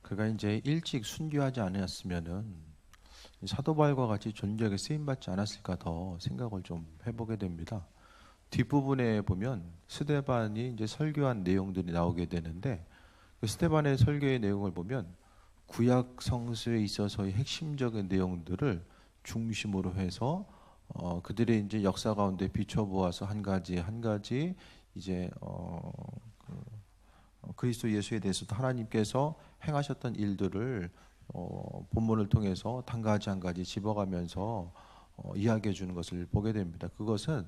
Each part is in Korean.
그가 이제 일찍 순교하지 않았으면은 사도 바울과 같이 존귀하게 쓰임 받지 않았을까 더 생각을 좀 해보게 됩니다. 뒷부분에 보면 스데반이 이제 설교한 내용들이 나오게 되는데, 그 스데반의 설교의 내용을 보면 구약 성서에 있어서의 핵심적인 내용들을 중심으로 해서 그들의 이제 역사 가운데 비춰보아서 한 가지 한 가지 이제 그리스도 예수에 대해서도 하나님께서 행하셨던 일들을 본문을 통해서 한 가지 한 가지 집어가면서 이야기해 주는 것을 보게 됩니다. 그것은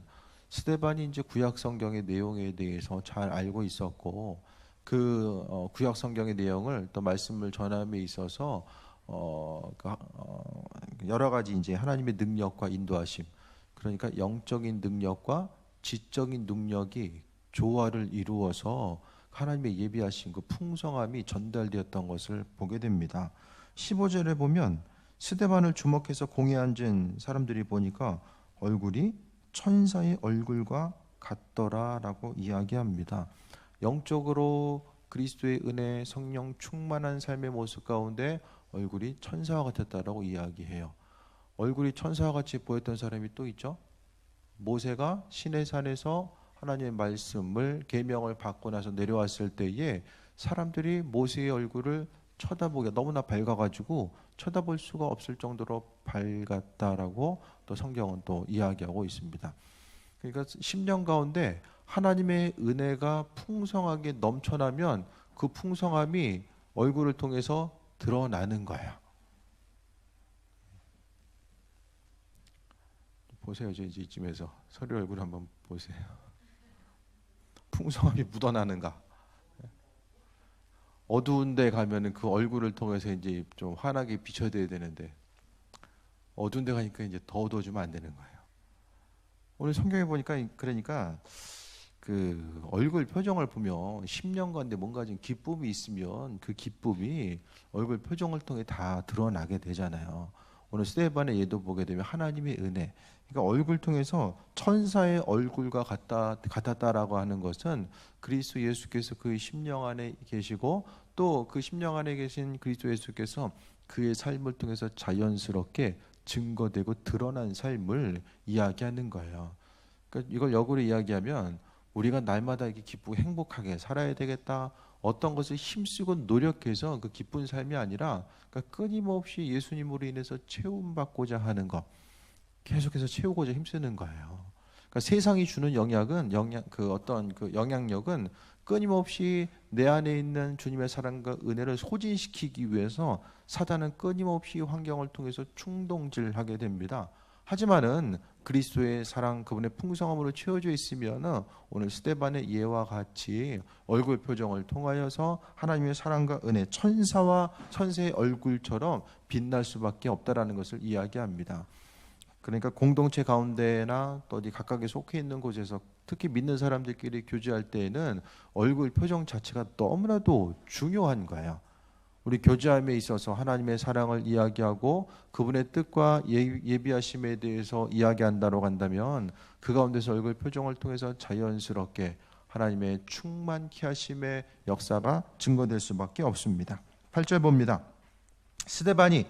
스데반이 이제 구약 성경의 내용에 대해서 잘 알고 있었고, 그 구약 성경의 내용을 또 말씀을 전함에 있어서 여러 가지 이제 하나님의 능력과 인도하심, 그러니까 영적인 능력과 지적인 능력이 조화를 이루어서 하나님의 예비하신 그 풍성함이 전달되었던 것을 보게 됩니다. 15절에 보면 스데반을 주목해서 공에 앉은 사람들이 보니까 얼굴이 천사의 얼굴과 같더라라고 이야기합니다. 영적으로 그리스도의 은혜, 성령 충만한 삶의 모습 가운데 얼굴이 천사와 같았다라고 이야기해요. 얼굴이 천사와 같이 보였던 사람이 또 있죠. 모세가 시내산에서 하나님의 말씀을 계명을 받고 나서 내려왔을 때에 사람들이 모세의 얼굴을 쳐다보기가 너무나 밝아가지고 쳐다볼 수가 없을 정도로 밝았다라고 또 성경은 또 이야기하고 있습니다. 그러니까 10년 가운데 하나님의 은혜가 풍성하게 넘쳐나면 그 풍성함이 얼굴을 통해서 드러나는 거예요. 보세요. 이제 이쯤에서 서로 얼굴 한번 보세요. 풍성함이 묻어나는가? 어두운 데 가면은 그 얼굴을 통해서 이제 좀 환하게 비춰야 되는데 어두운 데 가니까 이제 더 어두워지면 안 되는 거예요. 오늘 성경에 보니까 그러니까 그 얼굴 표정을 보면 10년간데 뭔가 좀 기쁨이 있으면 그 기쁨이 얼굴 표정을 통해 다 드러나게 되잖아요. 오늘 스데반의 예도 보게 되면 하나님의 은혜, 그러니까 얼굴 통해서 천사의 얼굴과 같았다라고 하는 것은 그리스도 예수께서 그 심령 안에 계시고 또 그 심령 안에 계신 그리스도 예수께서 그의 삶을 통해서 자연스럽게 증거되고 드러난 삶을 이야기하는 거예요. 그러니까 이걸 역으로 이야기하면 우리가 날마다 이렇게 기쁘고 행복하게 살아야 되겠다, 어떤 것을 힘쓰고 노력해서 그 기쁜 삶이 아니라 그러니까 끊임없이 예수님으로 인해서 채움받고자 하는 것, 계속해서 채우고자 힘쓰는 거예요. 그러니까 세상이 주는 영향력은 끊임없이 내 안에 있는 주님의 사랑과 은혜를 소진시키기 위해서 사단은 끊임없이 환경을 통해서 충동질하게 됩니다. 하지만은 그리스도의 사랑, 그분의 풍성함으로 채워져 있으면 오늘 스데반의 예와 같이 얼굴 표정을 통하여서 하나님의 사랑과 은혜, 천사와 천사의 얼굴처럼 빛날 수밖에 없다라는 것을 이야기합니다. 그러니까 공동체 가운데나 또 어디 각각에 속해 있는 곳에서 특히 믿는 사람들끼리 교제할 때에는 얼굴 표정 자체가 너무나도 중요한 거예요. 우리 교제함에 있어서 하나님의 사랑을 이야기하고 그분의 뜻과 예비하심에 대해서 이야기한다고 한다면 그 가운데서 얼굴 표정을 통해서 자연스럽게 하나님의 충만케 하심의 역사가 증거될 수밖에 없습니다. 8절 봅니다. 스데반이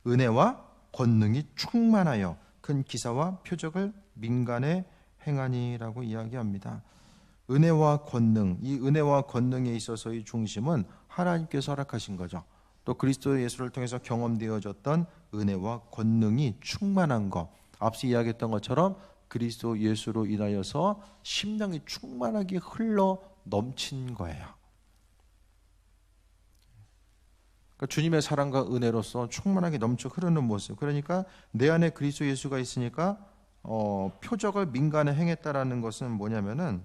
은혜와 권능이 충만하여 큰 기사와 표적을 민간에 행하니라고 이야기합니다. 은혜와 권능, 이 은혜와 권능에 있어서의 중심은 하나님께서 허락하신 거죠. 또 그리스도 예수를 통해서 경험되어졌던 은혜와 권능이 충만한 것, 앞서 이야기했던 것처럼 그리스도 예수로 인하여서 심령이 충만하게 흘러 넘친 거예요. 그러니까 주님의 사랑과 은혜로서 충만하게 넘쳐 흐르는 모습. 그러니까 내 안에 그리스도 예수가 있으니까 표적을 민간에 행했다라는 것은 뭐냐면은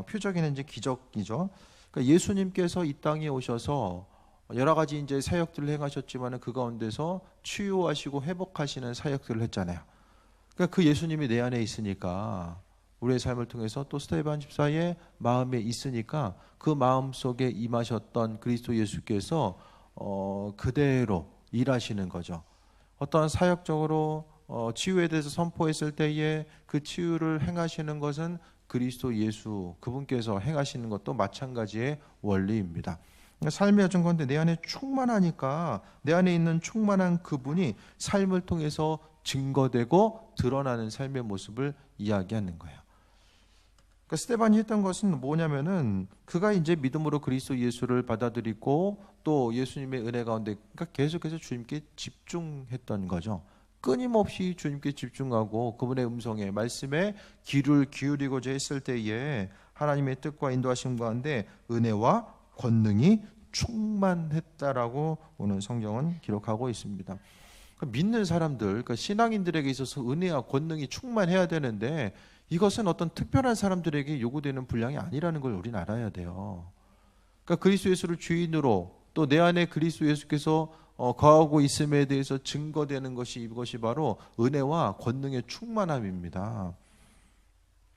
표적에는 이제 기적이죠. 그러니까 예수님께서 이 땅에 오셔서 여러 가지 이제 사역들을 행하셨지만은 그 가운데서 치유하시고 회복하시는 사역들을 했잖아요. 그러니까 그 예수님이 내 안에 있으니까 우리의 삶을 통해서 또 스데반 집사의 마음에 있으니까 그 마음 속에 임하셨던 그리스도 예수께서 그대로 일하시는 거죠. 어떠한 사역적으로 치유에 대해서 선포했을 때에 그 치유를 행하시는 것은 그리스도 예수 그분께서 행하시는 것도 마찬가지의 원리입니다. 삶의 여정 가운데 내 안에 충만하니까 내 안에 있는 충만한 그분이 삶을 통해서 증거되고 드러나는 삶의 모습을 이야기하는 거예요. 그러니까 스데반이 했던 것은 뭐냐면은 그가 이제 믿음으로 그리스도 예수를 받아들이고 또 예수님의 은혜 가운데 그러니까 계속해서 주님께 집중했던 거죠. 끊임없이 주님께 집중하고 그분의 음성에 말씀에 귀를 기울이고자 했을 때에 하나님의 뜻과 인도하심 가운데 은혜와 권능이 충만했다라고 오늘 성경은 기록하고 있습니다. 믿는 사람들, 그러니까 신앙인들에게 있어서 은혜와 권능이 충만해야 되는데 이것은 어떤 특별한 사람들에게 요구되는 분량이 아니라는 걸 우리는 알아야 돼요. 그러니까 그리스도 예수를 주인으로 또 내 안에 그리스도 예수께서 거하고 있음에 대해서 증거되는 것이 이것이 바로 은혜와 권능의 충만함입니다.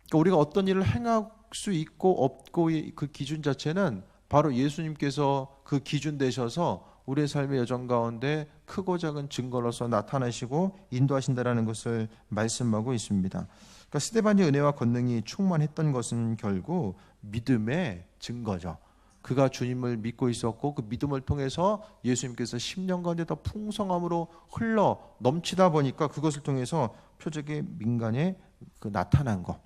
그러니까 우리가 어떤 일을 행할 수 있고 없고의 그 기준 자체는 바로 예수님께서 그 기준 되셔서 우리의 삶의 여정 가운데 크고 작은 증거로서 나타나시고 인도하신다라는 것을 말씀하고 있습니다. 그러니까 스데반이 은혜와 권능이 충만했던 것은 결국 믿음의 증거죠. 그가 주님을 믿고 있었고 그 믿음을 통해서 예수님께서 10년 가운데 더 풍성함으로 흘러 넘치다 보니까 그것을 통해서 표적의 민간에 그 나타난 것.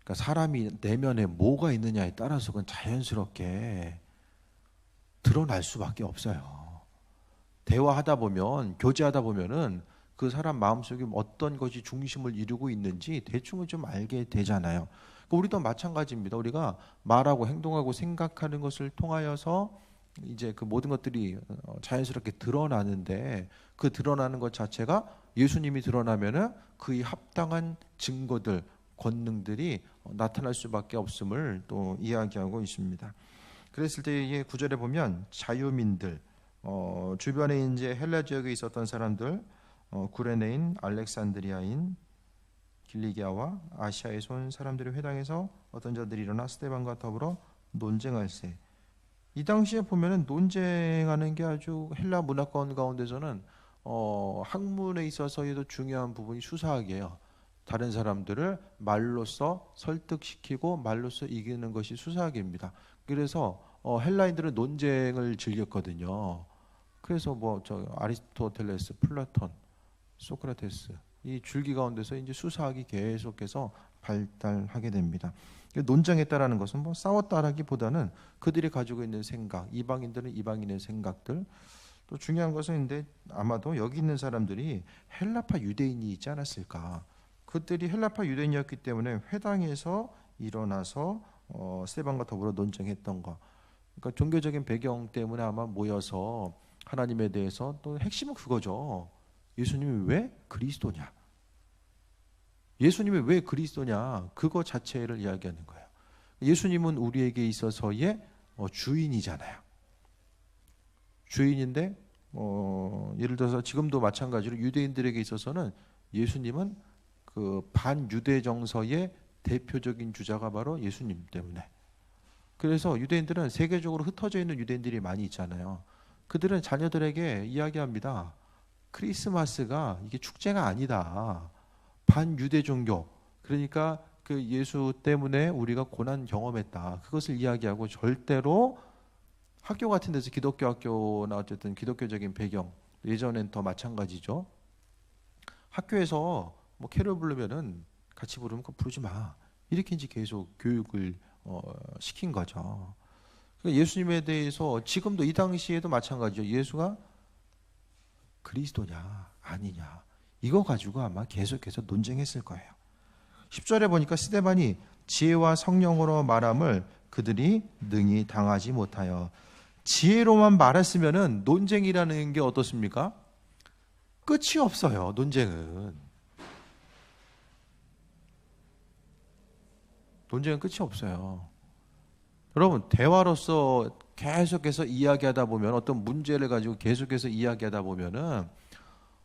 그러니까 사람이 내면에 뭐가 있느냐에 따라서 그건 자연스럽게 드러날 수밖에 없어요. 대화하다 보면, 교제하다 보면은 그 사람 마음속에 어떤 것이 중심을 이루고 있는지 대충은 좀 알게 되잖아요. 우리도 마찬가지입니다. 우리가 말하고 행동하고 생각하는 것을 통하여서 이제 그 모든 것들이 자연스럽게 드러나는데 그 드러나는 것 자체가 예수님이 드러나면은 그에 합당한 증거들, 권능들이 나타날 수밖에 없음을 또 이야기하고 있습니다. 그랬을 때의 구절에 보면 자유민들, 주변에 이제 헬라 지역에 있었던 사람들, 구레네인, 알렉산드리아인, 길리기아와 아시아에서 온 사람들이 회당에서 어떤 자들이 일어나 스데반과 더불어 논쟁할세. 이 당시에 보면은 논쟁하는 게 아주 헬라 문화권 가운데서는 학문에 있어서에도 중요한 부분이 수사학이에요. 다른 사람들을 말로써 설득시키고 말로써 이기는 것이 수사학입니다. 그래서 헬라인들은 논쟁을 즐겼거든요. 그래서 뭐 저 아리스토텔레스, 플라톤, 소크라테스 이 줄기 가운데서 이제 수사학이 계속해서 발달하게 됩니다. 논쟁했다라는 것은 뭐 싸웠다라기보다는 그들이 가지고 있는 생각, 이방인들은 이방인의 생각들, 또 중요한 것은 근데 아마도 여기 있는 사람들이 헬라파 유대인이 있지 않았을까. 그들이 헬라파 유대인이었기 때문에 회당에서 일어나서 스데반과 더불어 논쟁했던 것. 그러니까 종교적인 배경 때문에 아마 모여서 하나님에 대해서 또 핵심은 그거죠. 예수님이 왜 그리스도냐? 예수님이 왜 그리스도냐? 그거 자체를 이야기하는 거예요. 예수님은 우리에게 있어서의 주인이잖아요. 주인인데 예를 들어서 지금도 마찬가지로 유대인들에게 있어서는 예수님은 그 반유대 정서의 대표적인 주자가 바로 예수님 때문에. 그래서 유대인들은 세계적으로 흩어져 있는 유대인들이 많이 있잖아요. 그들은 자녀들에게 이야기합니다. 크리스마스가 이게 축제가 아니다. 반유대 종교. 그러니까 그 예수 때문에 우리가 고난 경험했다. 그것을 이야기하고 절대로 학교 같은 데서 기독교 학교나 어쨌든 기독교적인 배경, 예전엔 더 마찬가지죠. 학교에서 뭐 캐롤 부르면은 같이 부르면 그거 부르지 마. 이렇게 이제 계속 교육을 시킨 거죠. 그러니까 예수님에 대해서 지금도 이 당시에도 마찬가지죠. 예수가 그리스도냐 아니냐 이거 가지고 아마 계속해서 논쟁했을 거예요. 10절에 보니까 스데반이 지혜와 성령으로 말함을 그들이 능히 당하지 못하여. 지혜로만 말했으면은 논쟁이라는 게 어떻습니까? 끝이 없어요. 논쟁은 끝이 없어요. 여러분 대화로서 계속해서 이야기하다 보면 어떤 문제를 가지고 계속해서 이야기하다 보면은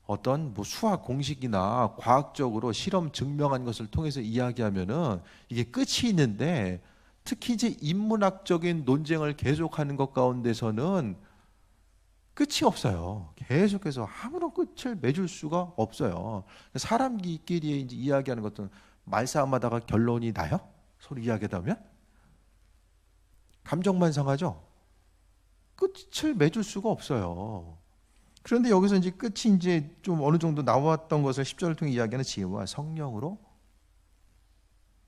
어떤 뭐 수학 공식이나 과학적으로 실험 증명한 것을 통해서 이야기하면은 이게 끝이 있는데 특히 이제 인문학적인 논쟁을 계속하는 것 가운데서는 끝이 없어요. 계속해서 아무런 끝을 맺을 수가 없어요. 사람끼리 이제 이야기하는 것은 말싸움하다가 결론이 나요? 서로 이야기하다 보면? 감정만 상하죠. 끝을 맺을 수가 없어요. 그런데 여기서 이제 끝이 이제 좀 어느 정도 나왔던 것을 10절을 통해 이야기하는 지혜와 성령으로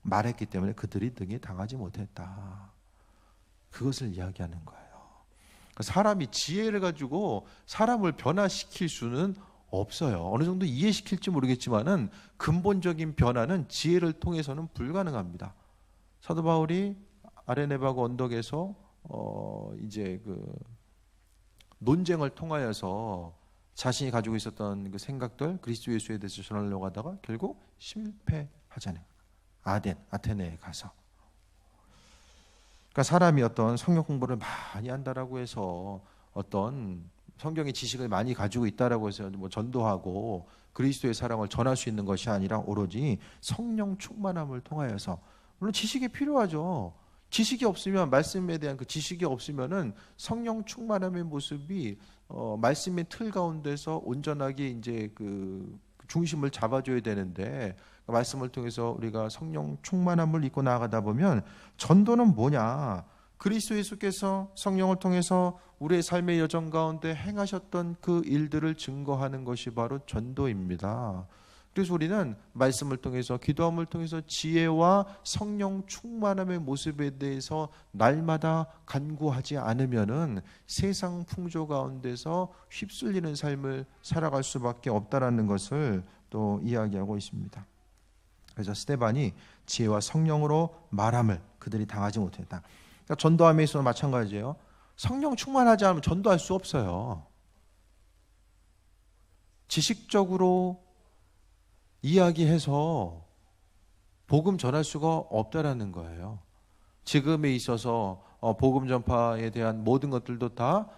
말했기 때문에 그들이 등에 당하지 못했다. 그것을 이야기하는 거예요. 사람이 지혜를 가지고 사람을 변화시킬 수는 없어요. 어느 정도 이해시킬지 모르겠지만은 근본적인 변화는 지혜를 통해서는 불가능합니다. 사도 바울이 아레네바고 언덕에서 이제 그 논쟁을 통하여서 자신이 가지고 있었던 그 생각들 그리스도 예수에 대해서 전하려고 하다가 결국 실패하잖아요. 아테네에 가서. 그러니까 사람이 어떤 성경 공부를 많이 한다라고 해서 어떤 성경의 지식을 많이 가지고 있다라고 해서 뭐 전도하고 그리스도의 사랑을 전할 수 있는 것이 아니라 오로지 성령 충만함을 통하여서, 물론 지식이 필요하죠. 지식이 없으면, 말씀에 대한 그 지식이 없으면은 성령 충만함의 모습이 말씀의 틀 가운데서 온전하게 이제 그 중심을 잡아줘야 되는데, 말씀을 통해서 우리가 성령 충만함을 입고 나아가다 보면 전도는 뭐냐? 그리스도 예수께서 성령을 통해서 우리의 삶의 여정 가운데 행하셨던 그 일들을 증거하는 것이 바로 전도입니다. 그래서 우리는 말씀을 통해서, 기도함을 통해서 지혜와 성령 충만함의 모습에 대해서 날마다 간구하지 않으면은 세상 풍조 가운데서 휩쓸리는 삶을 살아갈 수밖에 없다라는 것을 또 이야기하고 있습니다. 그래서 스데반이 지혜와 성령으로 말함을 그들이 당하지 못했다. 그러니까 전도함에 있어서 마찬가지예요. 성령 충만하지 않으면 전도할 수 없어요. 지식적으로 이야기해서 복음 전할 수가 없다라는 거예요. 지금에 있어서 복음 전파에 대한 모든 것들도 다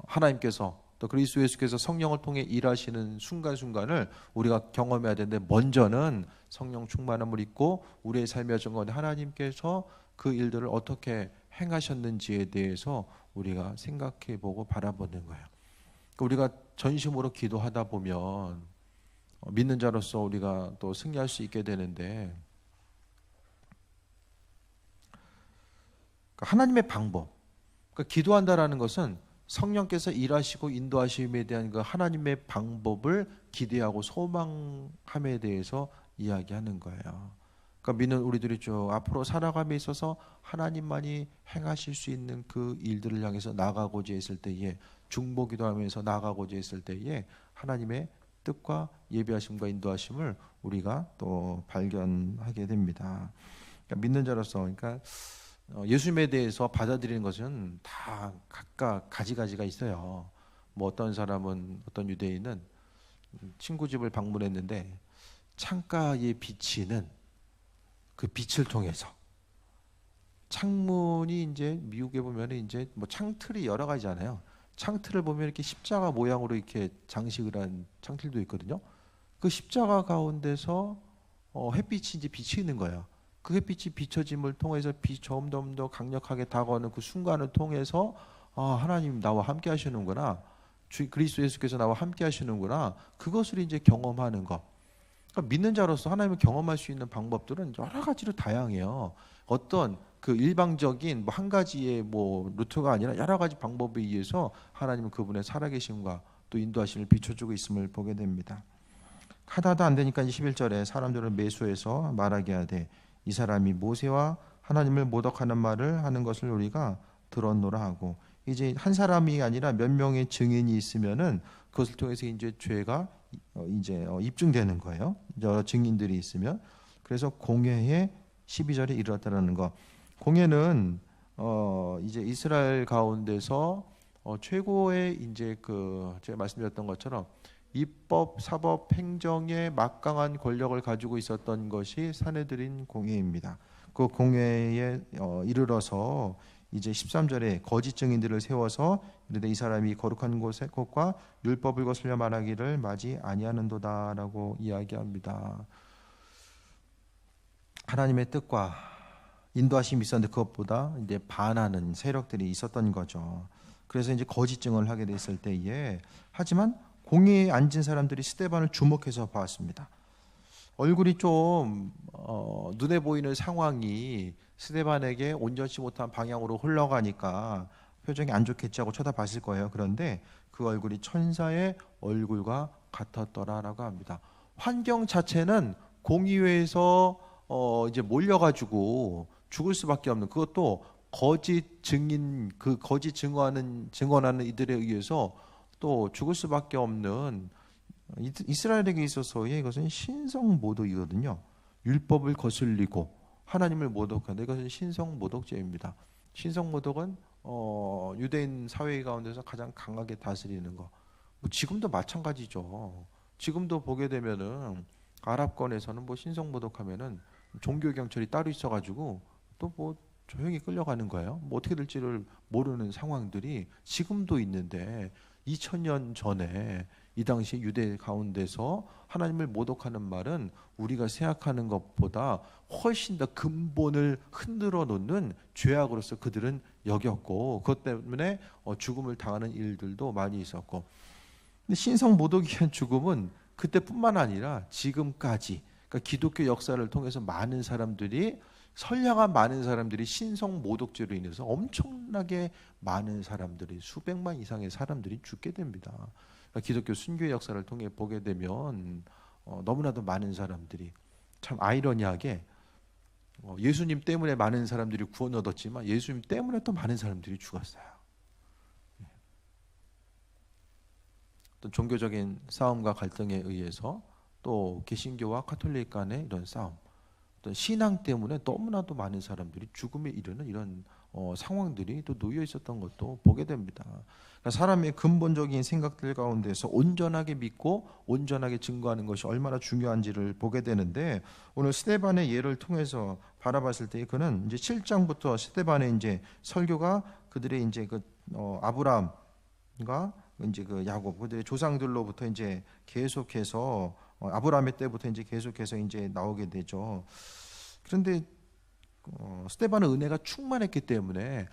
하나님께서 또 그리스도 예수께서 성령을 통해 일하시는 순간순간을 우리가 경험해야 되는데, 먼저는 성령 충만함을 입고 우리의 삶의 여정 가운데 하나님께서 그 일들을 어떻게 행하셨는지에 대해서 우리가 생각해보고 바라보는 거예요. 우리가 전심으로 기도하다 보면 믿는 자로서 우리가 또 승리할 수 있게 되는데, 하나님의 방법, 그러니까 기도한다라는 것은 성령께서 일하시고 인도하심에 대한 그 하나님의 방법을 기대하고 소망함에 대해서 이야기하는 거예요. 그러니까 믿는 우리들이 쭉 앞으로 살아감에 있어서 하나님만이 행하실 수 있는 그 일들을 향해서 나가고자 했을 때에, 중보기도하면서 나가고자 했을 때에 하나님의 뜻과 예비하심과 인도하심을 우리가 또 발견하게 됩니다. 그러니까 믿는 자로서, 그러니까 예수님에 대해서 받아들이는 것은 다 각각 가지가지가 있어요. 뭐 어떤 사람은, 어떤 유대인은 친구 집을 방문했는데 창가에 비치는 그 빛을 통해서, 창문이 이제 미국에 보면 이제 뭐 창틀이 여러 가지잖아요. 창틀을 보면 이렇게 십자가 모양으로 이렇게 장식을 한 창틀도 있거든요. 그 십자가 가운데서 햇빛이 이제 비치는 거예요. 그 햇빛이 비춰짐을 통해서 점점 더 강력하게 다가오는 그 순간을 통해서, 하나님 나와 함께 하시는구나, 그리스도 예수께서 나와 함께 하시는구나, 그것을 이제 경험하는 것. 그러니까 믿는 자로서 하나님을 경험할 수 있는 방법들은 여러 가지로 다양해요. 어떤 그 일방적인 한 가지의 뭐 루트가 아니라 여러 가지 방법에 의해서 하나님은 그분의 살아계심과 또 인도하심을 비춰주고 있음을 보게 됩니다. 하다도 안 되니까 11절에 사람들을 매수해서 말하게 하되 이 사람이 모세와 하나님을 모독하는 말을 하는 것을 우리가 들었노라 하고, 이제 한 사람이 아니라 몇 명의 증인이 있으면은 그것을 통해서 이제 죄가 이제 입증되는 거예요. 여러 증인들이 있으면. 그래서 공회에 12절에 이르렀다라는 거. 공회는 이제 이스라엘 가운데서 최고의 이제 그 제가 말씀드렸던 것처럼 입법, 사법, 행정의 막강한 권력을 가지고 있었던 것이 사내들인 공회입니다. 그 공회에 이르러서 이제 13절에 거짓 증인들을 세워서 이르되 이 사람이 거룩한 곳과 율법을 거슬려 말하기를 마지 아니하는도다라고 이야기합니다. 하나님의 뜻과 인도하심이 있었는데 그것보다 이제 반하는 세력들이 있었던 거죠. 그래서 이제 거짓 증언을 하게 됐을 때에, 하지만 공회에 앉은 사람들이 스데반을 주목해서 봤습니다. 얼굴이 좀 눈에 보이는 상황이 스데반에게 온전치 못한 방향으로 흘러가니까 표정이 안 좋겠지 하고 쳐다봤을 거예요. 그런데 그 얼굴이 천사의 얼굴과 같았더라라고 합니다. 환경 자체는 공의회에서 이제 몰려가지고 죽을 수밖에 없는, 그것도 거짓 증인, 그 거짓 증언하는 이들에 의해서 또 죽을 수밖에 없는, 이스라엘에게 있어서의 이것은 신성모독이거든요. 율법을 거슬리고 하나님을 모독한다. 이것은 신성모독죄입니다. 신성모독은 유대인 사회 가운데서 가장 강하게 다스리는 거. 뭐 지금도 마찬가지죠. 지금도 보게 되면은 아랍권에서는 뭐 신성모독하면은 종교 경찰이 따로 있어가지고 또 뭐 조용히 끌려가는 거예요. 뭐 어떻게 될지를 모르는 상황들이 지금도 있는데, 2000년 전에 이 당시 유대 가운데서 하나님을 모독하는 말은 우리가 생각하는 것보다 훨씬 더 근본을 흔들어 놓는 죄악으로서 그들은 여겼고, 그것 때문에 죽음을 당하는 일들도 많이 있었고, 근데 신성 모독이한 죽음은 그때뿐만 아니라 지금까지, 그러니까 기독교 역사를 통해서 많은 사람들이, 선량한 많은 사람들이 신성 모독죄로 인해서 엄청나게 많은 사람들이, 수백만 이상의 사람들이 죽게 됩니다. 그러니까 기독교 순교의 역사를 통해 보게 되면 너무나도 많은 사람들이, 참 아이러니하게 예수님 때문에 많은 사람들이 구원 얻었지만 예수님 때문에 또 많은 사람들이 죽었어요. 또 종교적인 싸움과 갈등에 의해서, 또 개신교와 카톨릭 간의 이런 싸움, 또 신앙 때문에 너무나도 많은 사람들이 죽음에 이르는 이런 상황들이 또 놓여 있었던 것도 보게 됩니다. 그러니까 사람의 근본적인 생각들 가운데서 온전하게 믿고 온전하게 증거하는 것이 얼마나 중요한지를 보게 되는데, 오늘 스데반의 예를 통해서 바라봤을 때 그는 이제 7장부터 스데반의 이제 설교가 그들의 이제 그 아브라함과 이제 그 야곱, 그들의 조상들로부터 이제 계속해서 아브라함의 때부터 이제 계속해서 이제 나오게 되죠. 그런데 스데반은 은혜가 충만했기 때문에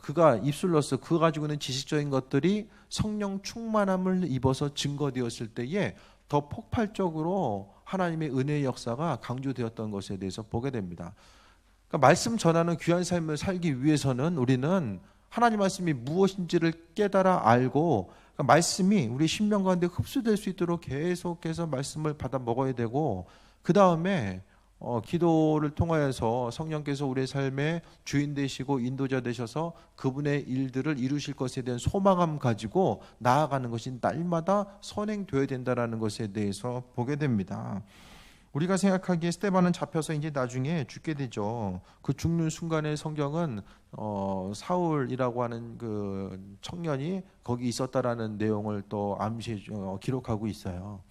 그가 입술로서 그가 가지고 있는 지식적인 것들이 성령 충만함을 입어서 증거되었을 때에 더 폭발적으로 하나님의 은혜의 역사가 강조되었던 것에 대해서 보게 됩니다. 그러니까 말씀 전하는 귀한 삶을 살기 위해서는 우리는 하나님 말씀이 무엇인지를 깨달아 알고, 그러니까 말씀이 우리 심령 가운데 흡수될 수 있도록 계속해서 말씀을 받아 먹어야 되고, 그 다음에 기도를 통하여서 성령께서 우리의 삶의 주인 되시고 인도자 되셔서 그분의 일들을 이루실 것에 대한 소망감 가지고 나아가는 것이 날마다 선행되어야 된다는 것에 대해서 보게 됩니다. 우리가 생각하기에 스데반은 잡혀서 이제 나중에 죽게 되죠. 그 죽는 순간에 성경은 사울이라고 하는 그 청년이 거기 있었다라는 내용을 또 암시 기록하고 있어요.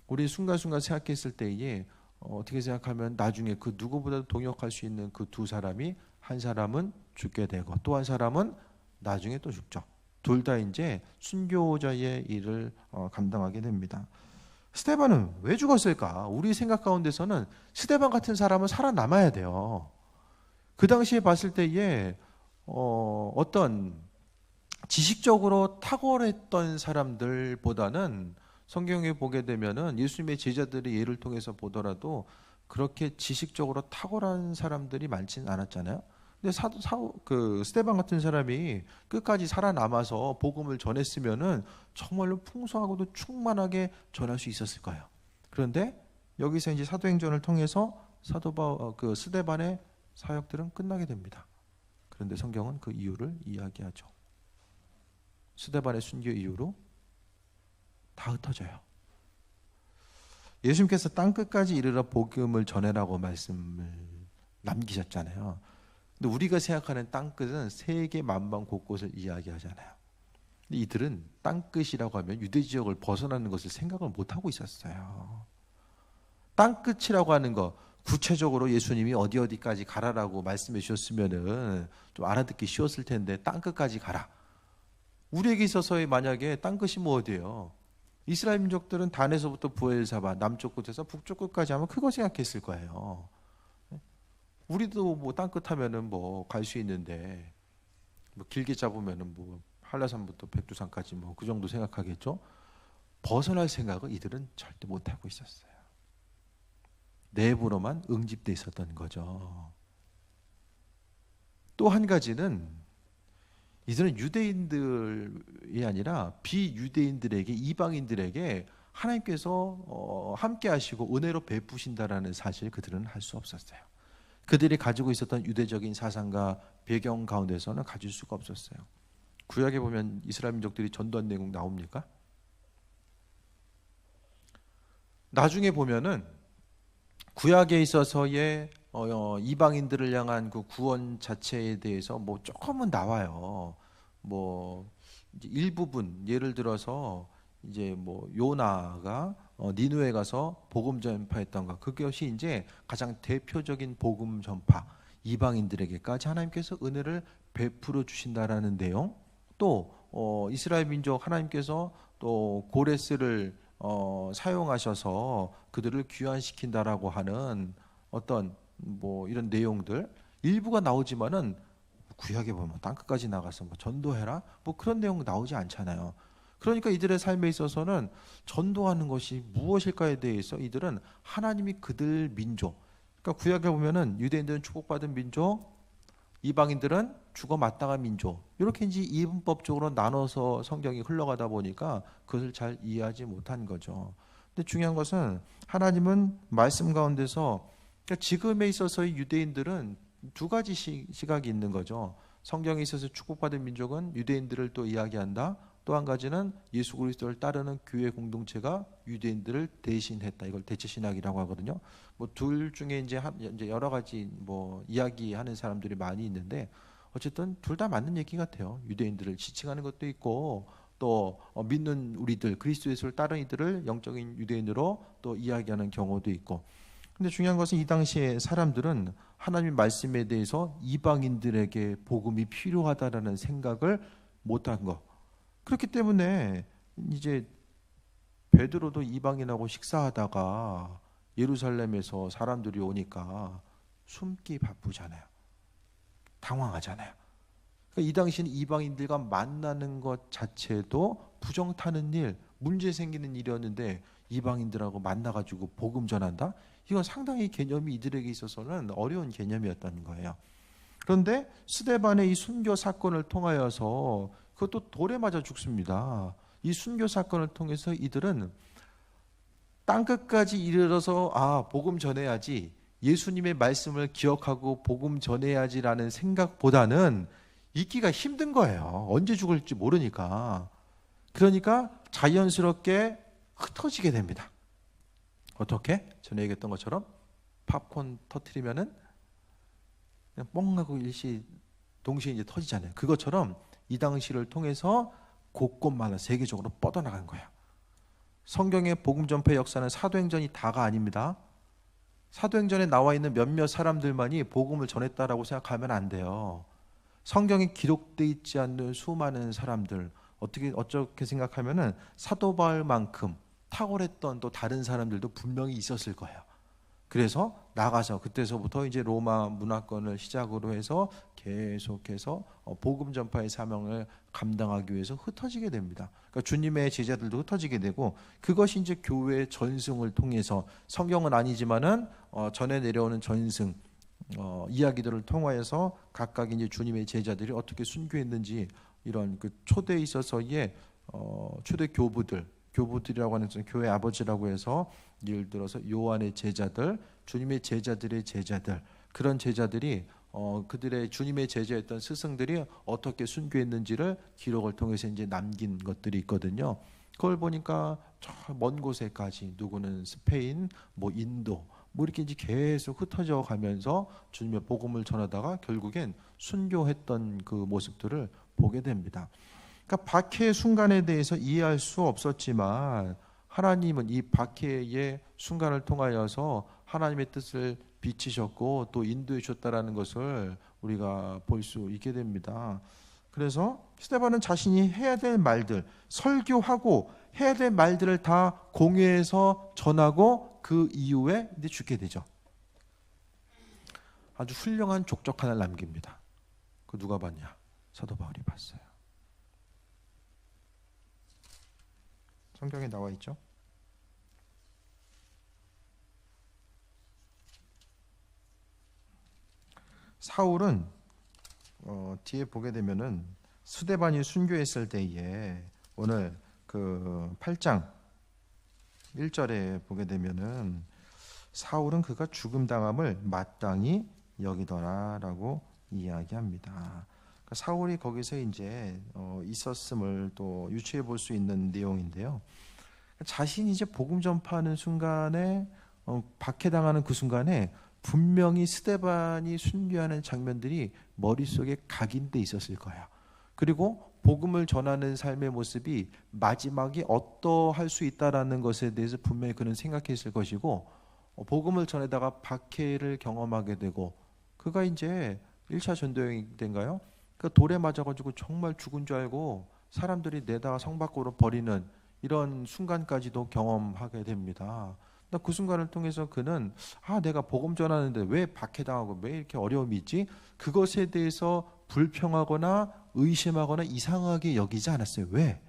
우리 순간순간 생각했을 때에 어떻게 생각하면 나중에 그 누구보다도 동역할 수 있는 그 두 사람이, 한 사람은 죽게 되고 또 한 사람은 나중에 또 죽죠. 둘 다 이제 순교자의 일을 감당하게 됩니다. 스데반은 왜 죽었을까? 우리 생각 가운데서는 스데반 같은 사람은 살아남아야 돼요. 그 당시에 봤을 때에 어떤 지식적으로 탁월했던 사람들보다는, 성경에 보게 되면은 예수님의 제자들의 예를 통해서 보더라도 그렇게 지식적으로 탁월한 사람들이 많지는 않았잖아요. 근데 그 스데반 같은 사람이 끝까지 살아남아서 복음을 전했으면은 정말로 풍성하고도 충만하게 전할 수 있었을 거예요. 그런데 여기서 이제 사도행전을 통해서 그 스데반의 사역들은 끝나게 됩니다. 그런데 성경은 그 이유를 이야기하죠. 스데반의 순교 이후로 다 흩어져요. 예수님께서 땅 끝까지 이르러 복음을 전해라고 말씀을 남기셨잖아요. 근데 우리가 생각하는 땅 끝은 세계 만방 곳곳을 이야기하잖아요. 근데 이들은 땅 끝이라고 하면 유대 지역을 벗어나는 것을 생각을 못 하고 있었어요. 땅 끝이라고 하는 거, 구체적으로 예수님이 어디까지 가라라고 말씀해 주셨으면은 좀 알아듣기 쉬웠을 텐데, 땅 끝까지 가라. 우리에게 있어서의 만약에 땅 끝이 뭐 어디예요? 이스라엘 민족들은 단에서부터 부엘사바, 남쪽 끝에서 북쪽 끝까지 하면 그거 생각했을 거예요. 우리도 뭐 땅 끝 하면은 뭐 갈 수 있는데, 뭐 길게 잡으면은 뭐 한라산부터 백두산까지 뭐 그 정도 생각하겠죠. 벗어날 생각을 이들은 절대 못 하고 있었어요. 내부로만 응집돼 있었던 거죠. 또 한 가지는 이들은 유대인들이 아니라 비유대인들에게, 이방인들에게 하나님께서 함께 하시고 은혜로 베푸신다라는 사실 그들은 알 수 없었어요. 그들이 가지고 있었던 유대적인 사상과 배경 가운데서는 가질 수가 없었어요. 구약에 보면 이스라엘 민족들이 전도한 내용 나옵니까? 나중에 보면은 구약에 있어서의 이방인들을 향한 그 구원 자체에 대해서 뭐 조금은 나와요. 뭐 이제 일부분, 예를 들어서 이제 뭐 요나가 니누에 가서 복음 전파했던 것, 그것이 이제 가장 대표적인 복음 전파, 이방인들에게까지 하나님께서 은혜를 베풀어 주신다라는 내용. 또 이스라엘 민족 하나님께서 또 고레스를 사용하셔서 그들을 귀환시킨다라고 하는 어떤 뭐 이런 내용들 일부가 나오지만은, 구약에 보면 땅끝까지 나가서 뭐 전도해라 뭐 그런 내용 나오지 않잖아요. 그러니까 이들의 삶에 있어서는 전도하는 것이 무엇일까에 대해서 이들은 하나님이 그들 민족, 그러니까 구약에 보면은 유대인들은 축복받은 민족, 이방인들은 죽어 마땅한 민족, 이렇게 이제 이분법적으로 나눠서 성경이 흘러가다 보니까 그것을 잘 이해하지 못한 거죠. 근데 중요한 것은 하나님은 말씀 가운데서, 그러니까 지금에 있어서의 유대인들은 두 가지 시각이 있는 거죠. 성경에 있어서 축복받은 민족은 유대인들을 또 이야기한다. 또 한 가지는 예수 그리스도를 따르는 교회 공동체가 유대인들을 대신했다. 이걸 대체 신학이라고 하거든요. 뭐 둘 중에 이제 여러 가지 뭐 이야기하는 사람들이 많이 있는데, 어쨌든 둘 다 맞는 얘기 같아요. 유대인들을 지칭하는 것도 있고, 또 믿는 우리들, 그리스도 예수를 따르는 이들을 영적인 유대인으로 또 이야기하는 경우도 있고. 근데 중요한 것은 이 당시에 사람들은 하나님의 말씀에 대해서 이방인들에게 복음이 필요하다라는 생각을 못한 거. 그렇기 때문에 이제 베드로도 이방인하고 식사하다가 예루살렘에서 사람들이 오니까 숨기 바쁘잖아요. 당황하잖아요. 그러니까 이 당시는 이방인들과 만나는 것 자체도 부정 타는 일, 문제 생기는 일이었는데, 이방인들하고 만나가지고 복음 전한다? 이건 상당히 개념이 이들에게 있어서는 어려운 개념이었다는 거예요. 그런데 스데반의 이 순교 사건을 통하여서, 그것도 돌에 맞아 죽습니다. 이 순교 사건을 통해서 이들은 땅끝까지 이르러서 복음 전해야지, 예수님의 말씀을 기억하고 복음 전해야지라는 생각보다는 있기가 힘든 거예요. 언제 죽을지 모르니까. 그러니까 자연스럽게 흩어지게 됩니다. 어떻게? 전에 얘기했던 것처럼 팝콘 터트리면은 그냥 뻥 하고 일시 동시에 이제 터지잖아요. 그것처럼 이 당시를 통해서 곳곳마다 세계적으로 뻗어나간 거예요. 성경의 복음 전파 역사는 사도행전이 다가 아닙니다. 사도행전에 나와 있는 몇몇 사람들만이 복음을 전했다라고 생각하면 안 돼요. 성경에 기록되어 있지 않는 수많은 사람들, 어떻게 생각하면은 사도 바울만큼 탁월했던 또 다른 사람들도 분명히 있었을 거예요. 그래서 나가서 그때서부터 이제 로마 문화권을 시작으로 해서 계속해서 복음 전파의 사명을 감당하기 위해서 흩어지게 됩니다. 그러니까 주님의 제자들도 흩어지게 되고, 그것이 이제 교회의 전승을 통해서, 성경은 아니지만은 전해 내려오는 전승 이야기들을 통하여서 각각 이제 주님의 제자들이 어떻게 순교했는지, 이런 그 초대에 있어서의 초대 교부들이라고 하는 교회 아버지라고 해서, 예를 들어서 요한의 제자들, 주님의 제자들의 제자들, 그런 제자들이 그들의 주님의 제자였던 스승들이 어떻게 순교했는지를 기록을 통해서 이제 남긴 것들이 있거든요. 그걸 보니까 저 먼 곳에까지, 누구는 스페인, 뭐 인도, 뭐 이렇게 이제 계속 흩어져 가면서 주님의 복음을 전하다가 결국엔 순교했던 그 모습들을 보게 됩니다. 그러니까 박해의 순간에 대해서 이해할 수 없었지만, 하나님은 이 박해의 순간을 통하여서 하나님의 뜻을 비치셨고 또 인도해 주셨다라는 것을 우리가 볼 수 있게 됩니다. 그래서 스데반은 자신이 해야 될 말들, 설교하고 해야 될 말들을 다 공회에서 전하고 그 이후에 이제 죽게 되죠. 아주 훌륭한 족적 하나를 남깁니다. 그 누가 봤냐? 사도 바울이 봤어요. 성경에 나와 있죠. 사울은 뒤에 보게 되면은 스데반이 순교했을 때에 오늘 그 8장 1절에 보게 되면은 사울은 그가 죽음 당함을 마땅히 여기더라라고 이야기합니다. 그러니까 사울이 거기서 이제 있었음을 또 유추해 볼 수 있는 내용인데요. 자신이 이제 복음 전파하는 순간에 박해당하는 그 순간에 분명히 스데반이 순교하는 장면들이 머릿속에 각인돼 있었을 거예요. 그리고 복음을 전하는 삶의 모습이 마지막이 어떠할 수 있다라는 것에 대해서 분명히 그는 생각했을 것이고, 복음을 전에다가 박해를 경험하게 되고, 그가 이제 1차 전도여행 때인가요? 그 돌에 맞아가지고 정말 죽은 줄 알고 사람들이 내다가 성 밖으로 버리는 이런 순간까지도 경험하게 됩니다. 그 순간을 통해서 그는 내가 복음 전하는데 왜 박해당하고 왜 이렇게 어려움이 있지? 그것에 대해서 불평하거나 의심하거나 이상하게 여기지 않았어요. 왜?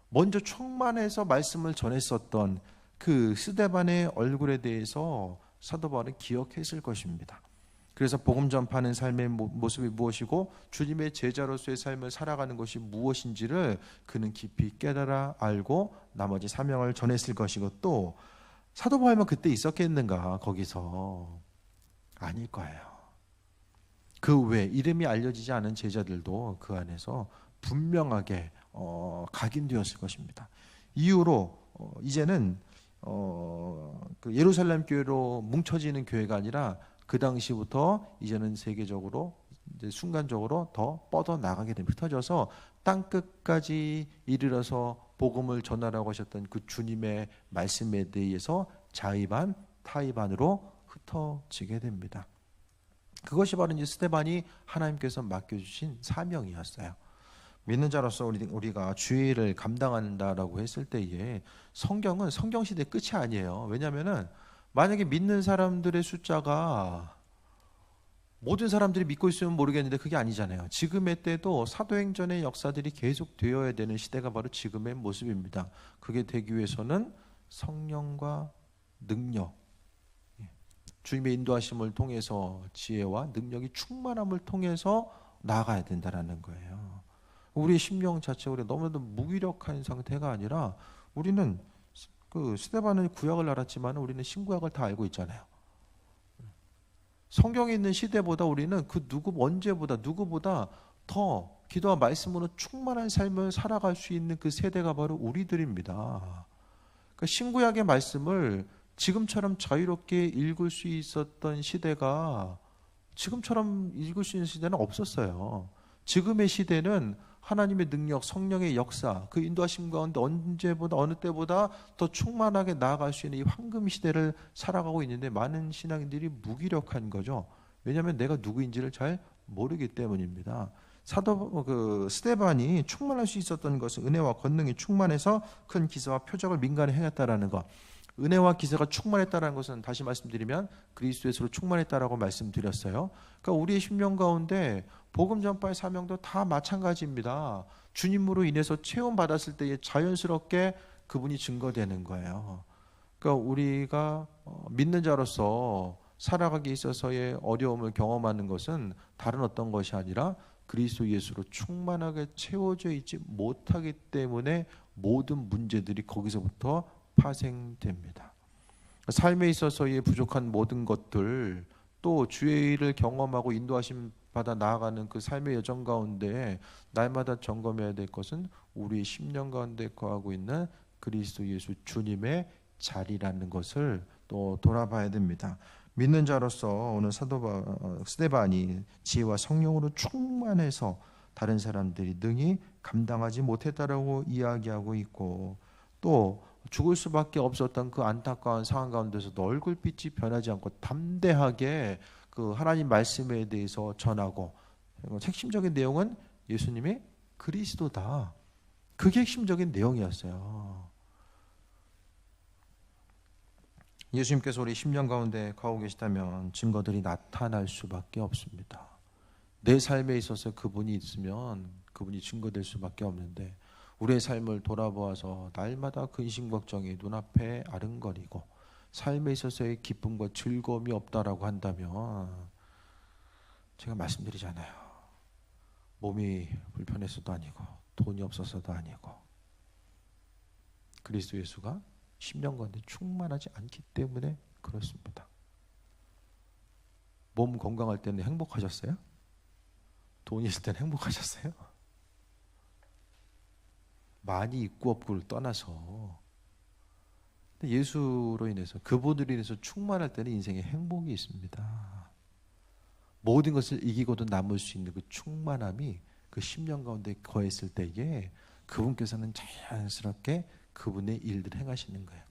먼저 충만해서 말씀을 전했었던 그 스데반의 얼굴에 대해서 사도 바울은 기억했을 것입니다. 그래서 복음 전파하는 삶의 모습이 무엇이고 주님의 제자로서의 삶을 살아가는 것이 무엇인지를 그는 깊이 깨달아 알고 나머지 사명을 전했을 것이고, 또 사도 바울만 그때 있었겠는가? 거기서 아닐 거예요. 그 외 이름이 알려지지 않은 제자들도 그 안에서 분명하게 각인되었을 것입니다. 이후로 이제는 그 예루살렘 교회로 뭉쳐지는 교회가 아니라 그 당시부터 이제는 세계적으로 이제 순간적으로 더 뻗어 나가게 됩니다. 흩어져서 땅 끝까지 이르러서 복음을 전하라고 하셨던 그 주님의 말씀에 대해서 자의반 타의반으로 흩어지게 됩니다. 그것이 바로 이제 스데반이 하나님께서 맡겨주신 사명이었어요. 믿는 자로서 우리가 주의를 감당한다라고 했을 때에 성경은 성경시대 끝이 아니에요. 왜냐하면 만약에 믿는 사람들의 숫자가 모든 사람들이 믿고 있으면 모르겠는데 그게 아니잖아요. 지금의 때도 사도행전의 역사들이 계속 되어야 되는 시대가 바로 지금의 모습입니다. 그게 되기 위해서는 성령과 능력, 주님의 인도하심을 통해서 지혜와 능력이 충만함을 통해서 나아가야 된다는 거예요. 우리의 심령 자체가 우리 너무나도 무기력한 상태가 아니라 우리는 그 스데반은 구약을 알았지만 우리는 신구약을 다 알고 있잖아요. 성경에 있는 시대보다 우리는 그 언제보다 누구보다 더 기도와 말씀으로 충만한 삶을 살아갈 수 있는 그 세대가 바로 우리들입니다. 그러니까 신구약의 말씀을 지금처럼 자유롭게 읽을 수 있었던 시대가 지금처럼 읽을 수 있는 시대는 없었어요. 지금의 시대는 하나님의 능력, 성령의 역사, 그 인도하심 가운데 언제보다 어느 때보다 더 충만하게 나아갈 수 있는 이 황금 시대를 살아가고 있는데 많은 신앙인들이 무기력한 거죠. 왜냐하면 내가 누구인지를 잘 모르기 때문입니다. 스데반이 충만할 수 있었던 것은 은혜와 권능이 충만해서 큰 기사와 표적을 민간에 행했다라는 것. 은혜와 기사가 충만했다는 것은 다시 말씀드리면 그리스도에서 충만했다라고 말씀드렸어요. 그러니까 우리의 심령 가운데 복음 전파의 사명도 다 마찬가지입니다. 주님으로 인해서 체험받았을 때에 자연스럽게 그분이 증거되는 거예요. 그러니까 우리가 믿는 자로서 살아가기에 있어서의 어려움을 경험하는 것은 다른 어떤 것이 아니라 그리스도 예수로 충만하게 채워져 있지 못하기 때문에 모든 문제들이 거기서부터 파생됩니다. 삶에 있어서의 부족한 모든 것들, 또 주의 일을 경험하고 인도하심 받아 나아가는 그 삶의 여정 가운데 날마다 점검해야 될 것은 우리의 심령 가운데 거하고 있는 그리스도 예수 주님의 자리라는 것을 또 돌아봐야 됩니다. 믿는 자로서 오늘 스데반이 지혜와 성령으로 충만해서 다른 사람들이 능히 감당하지 못했다라고 이야기하고 있고, 또 죽을 수밖에 없었던 그 안타까운 상황 가운데서도 얼굴빛이 변하지 않고 담대하게 그 하나님 말씀에 대해서 전하고, 핵심적인 내용은 예수님이 그리스도다. 그게 핵심적인 내용이었어요. 예수님께서 우리 심령 가운데 거하고 계시다면 증거들이 나타날 수밖에 없습니다. 내 삶에 있어서 그분이 있으면 그분이 증거될 수밖에 없는데, 우리의 삶을 돌아보아서 날마다 근심 걱정이 눈앞에 아른거리고 삶에 있어서의 기쁨과 즐거움이 없다라고 한다면 제가 말씀드리잖아요. 몸이 불편해서도 아니고 돈이 없어서도 아니고 그리스도 예수가 10년 가운데 충만하지 않기 때문에 그렇습니다. 몸 건강할 때는 행복하셨어요? 돈이 있을 때는 행복하셨어요? 많이 있고 없고를 떠나서 예수로 인해서 그분으로 인해서 충만할 때는 인생에 행복이 있습니다. 모든 것을 이기고도 남을 수 있는 그 충만함이 그 10년 가운데 거했을 때에 그분께서는 자연스럽게 그분의 일들을 행하시는 거예요.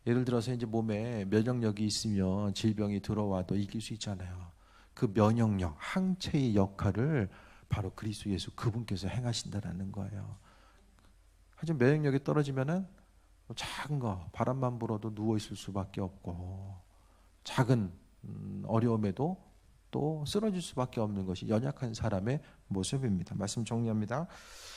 예를 들어서 이제 몸에 면역력이 있으면 질병이 들어와도 이길 수 있잖아요. 그 면역력, 항체의 역할을 바로 그리스도 예수 그분께서 행하신다라는 거예요. 하지만 면역력이 떨어지면은 작은 거 바람만 불어도 누워 있을 수밖에 없고 작은 어려움에도 또 쓰러질 수밖에 없는 것이 연약한 사람의 모습입니다. 말씀 정리합니다.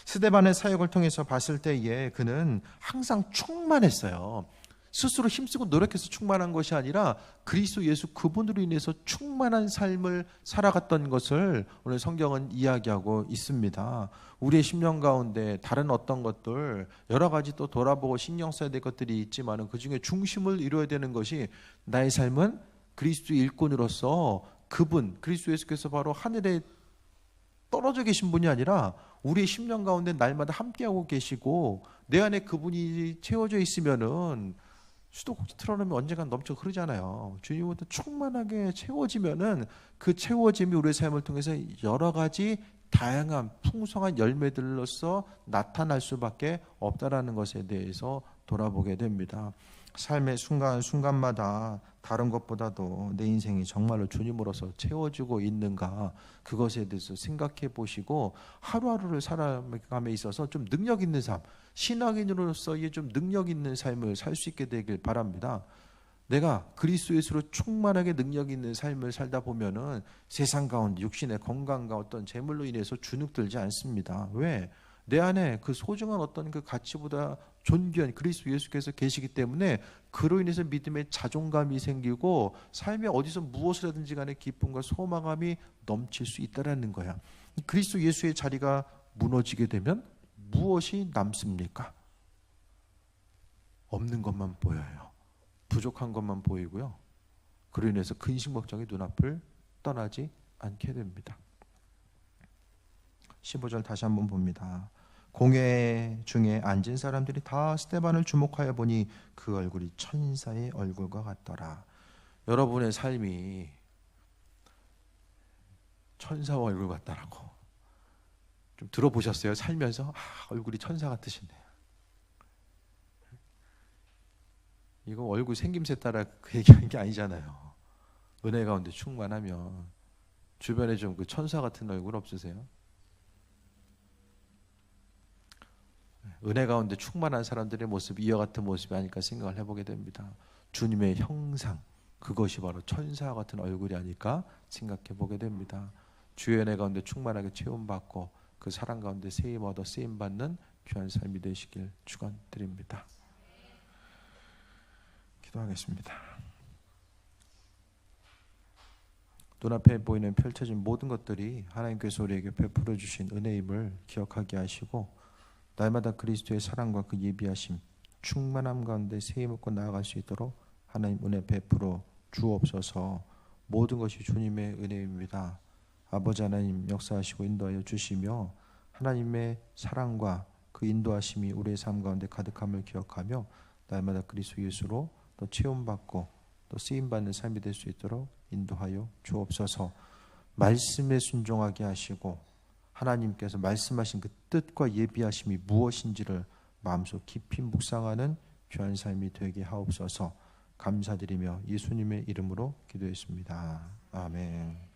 스데반의 사역을 통해서 봤을 때에 그는 항상 충만했어요. 스스로 힘쓰고 노력해서 충만한 것이 아니라 그리스도 예수 그분으로 인해서 충만한 삶을 살아갔던 것을 오늘 성경은 이야기하고 있습니다. 우리의 10년 가운데 다른 어떤 것들 여러 가지 또 돌아보고 신경 써야 될 것들이 있지만 그중에 중심을 이루어야 되는 것이 나의 삶은 그리스도 일꾼으로서 그분 그리스도 예수께서 바로 하늘에 떨어져 계신 분이 아니라 우리의 10년 가운데 날마다 함께하고 계시고 내 안에 그분이 채워져 있으면은 수도꼭지 틀어놓으면 언젠간 넘쳐 흐르잖아요. 주님부터 충만하게 채워지면은 그 채워짐이 우리의 삶을 통해서 여러 가지 다양한 풍성한 열매들로서 나타날 수밖에 없다라는 것에 대해서 돌아보게 됩니다. 삶의 순간순간마다 다른 것보다도 내 인생이 정말로 주님으로서 채워지고 있는가 그것에 대해서 생각해 보시고 하루하루를 살아감에 있어서 좀 능력 있는 삶 신앙인으로서의 좀 능력 있는 삶을 살 수 있게 되길 바랍니다. 내가 그리스도 예수로 충만하게 능력 있는 삶을 살다 보면은 세상 가운데 육신의 건강과 어떤 재물로 인해서 주눅들지 않습니다. 왜? 내 안에 그 소중한 어떤 그 가치보다 존귀한 그리스도 예수께서 계시기 때문에 그로 인해서 믿음의 자존감이 생기고 삶에 어디서 무엇을 하든지 간에 기쁨과 소망감이 넘칠 수 있다라는 거야. 그리스도 예수의 자리가 무너지게 되면 무엇이 남습니까? 없는 것만 보여요. 부족한 것만 보이고요. 그로 인해서 근심 걱정이 눈앞을 떠나지 않게 됩니다. 15절 다시 한번 봅니다. 공회 중에 앉은 사람들이 다 스데반을 주목하여 보니 그 얼굴이 천사의 얼굴과 같더라. 여러분의 삶이 천사 얼굴 같다라고 좀 들어보셨어요? 살면서 얼굴이 천사 같으시네요. 이거 얼굴 생김새 따라 그 얘기하는 게 아니잖아요. 은혜 가운데 충만하면 주변에 좀 그 천사 같은 얼굴 없으세요? 은혜 가운데 충만한 사람들의 모습이 이와 같은 모습이 아닐까 생각을 해보게 됩니다. 주님의 형상 그것이 바로 천사 같은 얼굴이 아닐까 생각해 보게 됩니다. 주의 은혜 가운데 충만하게 체험받고 그 사랑 가운데 세임 얻어 쓰임받는 귀한 삶이 되시길 축원드립니다. 기도하겠습니다. 눈앞에 보이는 펼쳐진 모든 것들이 하나님께서 우리에게 베풀어 주신 은혜임을 기억하게 하시고 날마다 그리스도의 사랑과 그 예비하심 충만함 가운데 세임 얻고 나아갈 수 있도록 하나님 은혜 베풀어 주옵소서. 모든 것이 주님의 은혜입니다. 아버지 하나님 역사하시고 인도하여 주시며 하나님의 사랑과 그 인도하심이 우리의 삶 가운데 가득함을 기억하며 날마다 그리스도 예수로 또 체험받고 또 쓰임받는 삶이 될 수 있도록 인도하여 주옵소서. 말씀에 순종하게 하시고 하나님께서 말씀하신 그 뜻과 예비하심이 무엇인지를 마음속 깊이 묵상하는 귀한 삶이 되게 하옵소서. 감사드리며 예수님의 이름으로 기도했습니다. 아멘.